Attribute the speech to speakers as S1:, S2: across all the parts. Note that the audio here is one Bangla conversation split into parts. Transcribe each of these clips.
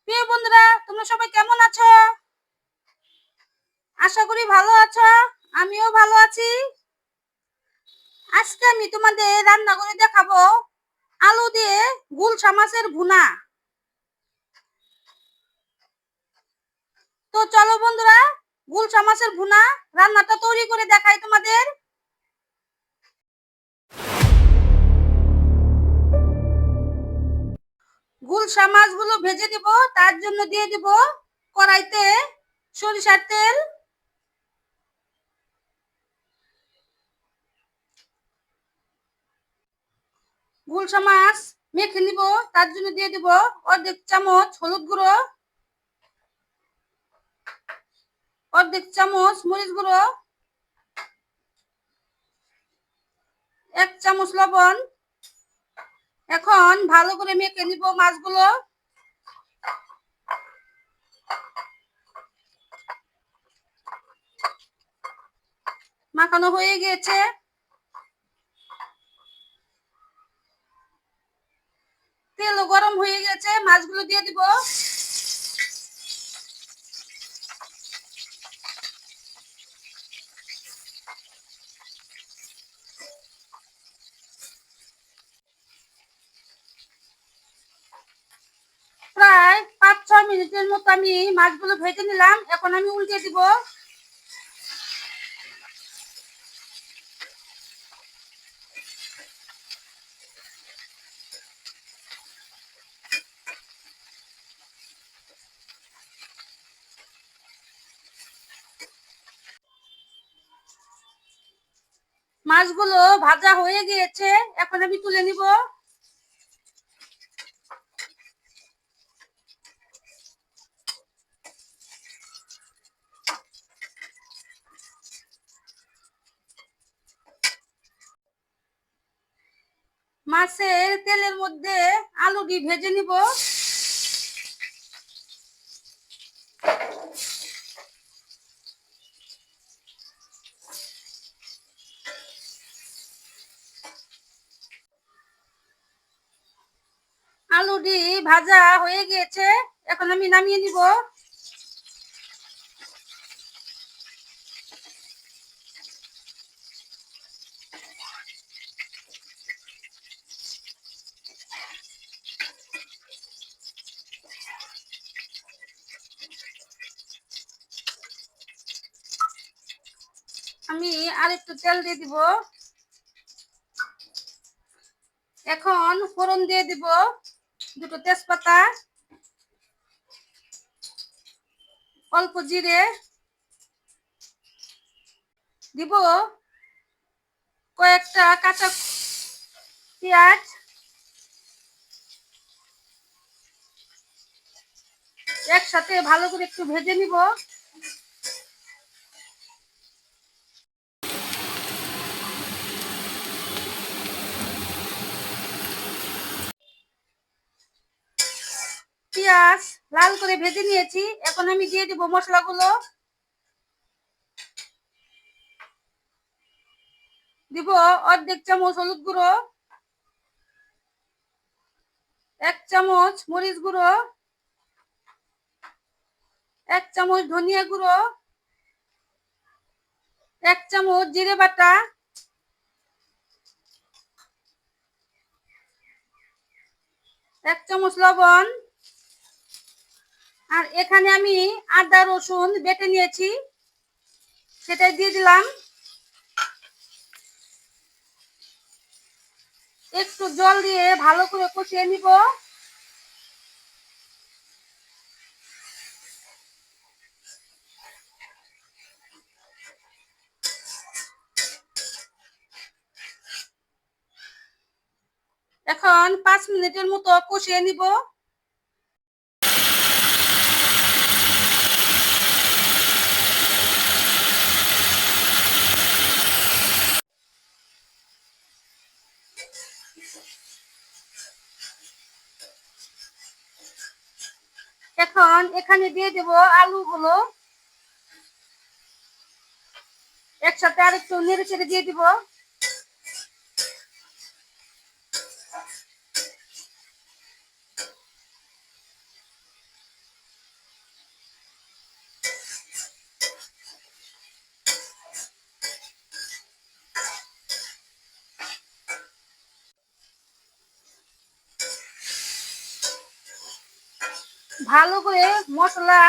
S1: প্রিয় বন্ধুরা, তোমরা সবাই কেমন আছো? আশা করি ভালো আছো। আমিও ভালো আছি। আজকে আমি তোমাদের রান্না করে দেখাবো আলু দিয়ে গুলশা মাছের ভুনা। তো চলো বন্ধুরা, গুলশা মাছের ভুনা রান্নাটা তৈরি করে দেখাই তোমাদের। গুলশা মাছগুলো ভেজে দিব, তার জন্য দিয়ে দিব কড়াইতে সরিষার তেল। গুলশা মাছ মেখে নিব, তার জন্য দিয়ে দিব অর্ধেক চামচ হলুদ গুঁড়ো, অর্ধেক চামচ মরিচ গুঁড়ো, 1 চামচ লবণ। এখন ভালো করে মেখে নিব মাছগুলো। মাখানো হয়ে গিয়েছে। তেলও গরম হয়ে গেছে, মাছগুলো দিয়ে দিব। প্রায় 5-6 মিনিটের মতো আমি মাছগুলো ভেজে নিলাম। এখন আমি উল্টে দিব। মাছগুলো ভাজা হয়ে গিয়েছে, এখন আমি তুলে নিব। মাছের তেলের মধ্যে আলুটি ভেজে নিব। আলুটি ভাজা হয়ে গিয়েছে, এখন আমি নামিয়ে নিব। আমি আর একটু তেল দিয়ে দিব। এখন ফোড়ন দিয়ে দিব 2টো তেজপাতা, অল্প জিরে দিব, কয়েকটা কাঁচা পেঁয়াজ, একসাথে ভালো করে একটু ভেজে নিব। পেঁয়াজ লাল করে ভেজে নিয়েছি, এখন আমি দিয়ে দিব মশলাগুলো। দিব অর্ধেক চামচ হলুদ গুঁড়ো, 1 চামচ মরিচ গুঁড়ো, 1 চামচ ধনিয়া গুঁড়ো, 1 চামচ জিরে বাটা, 1 চামচ লবণ। আর এখানে আমি আদা রসুন বেটে নিয়েছি, সেটাই দিয়ে দিলাম। একটু জল দিয়ে ভালো করে কষিয়ে নিব। এখন 5 মিনিটের মতো কষিয়ে নিব। এখন এখানে দিয়ে দেব আলুগুলো, একসাথে আরেকটু নেড়ে চেড়ে দিয়ে দিব। ভালো করে মশলা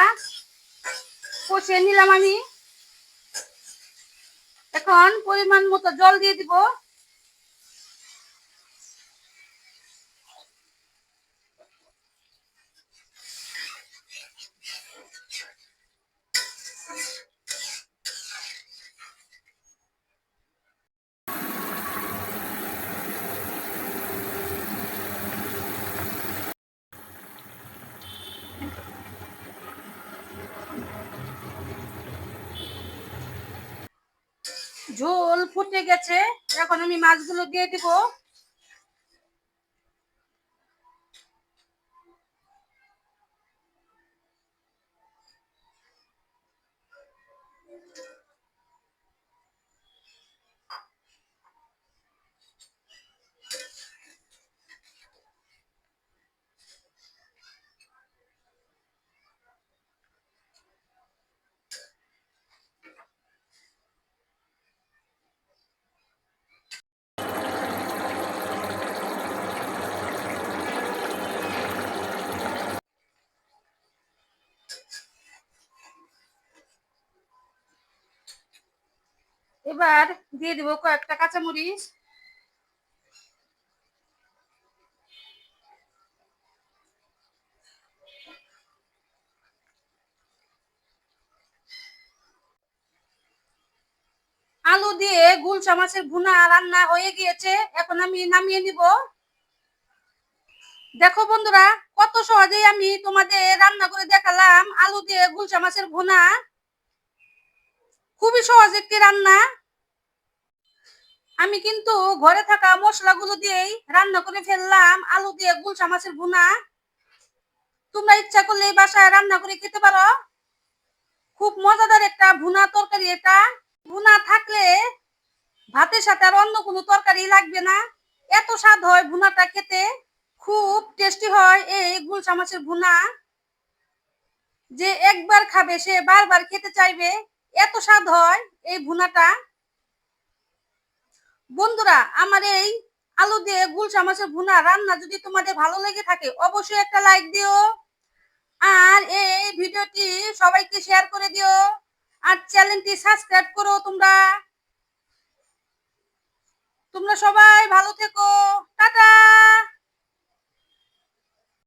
S1: কষিয়ে নিলাম আমি। এখন পরিমাণ মতো জল দিয়ে দিব। ঝোল ফুটে গেছে, এখন আমি মাছগুলো দিয়ে দিব। এবার দিয়ে দিব কয়েকটা কাঁচামরিচ। আলু দিয়ে গুলশা মাছের ভুনা রান্না হয়ে গিয়েছে, এখন আমি নামিয়ে নিব। দেখো বন্ধুরা, কত সহজেই আমি তোমাদের রান্না করে দেখালাম আলু দিয়ে গুলশা মাছের ভুনা। খুবই সহজ একটি রান্না। আমি কিন্তু ঘরে থাকা মশলাগুলো দিয়েই রান্না করে ফেললাম আলু দিয়ে গুলশা মাছের ভুনা। তোমরা ইচ্ছা করলে বাসায় রান্না করে খেতে পারো। খুব মজাদার একটা ভুনা তরকারি এটা। ভুনা থাকলে ভাতের সাথে আর অন্য কোনো তরকারি লাগবে না, এত স্বাদ হয় ভুনাটা খেতে। খুব টেস্টি হয় এই গুলশা মাছের ভুনা। যে একবার খাবে সে বারবার খেতে চাইবে, এত স্বাদ হয় এই ভুনাটা। বন্ধুরা, আমার এই আলু দিয়ে গুলশা মাছের ভুনা রান্না যদি তোমাদের ভালো লেগে থাকে অবশ্যই একটা লাইক দিও, আর এই ভিডিওটি সবাইকে শেয়ার করে দিও, আর চ্যানেলটি সাবস্ক্রাইব করো। তোমরা তোমরা সবাই ভালো থেকো। টাটা।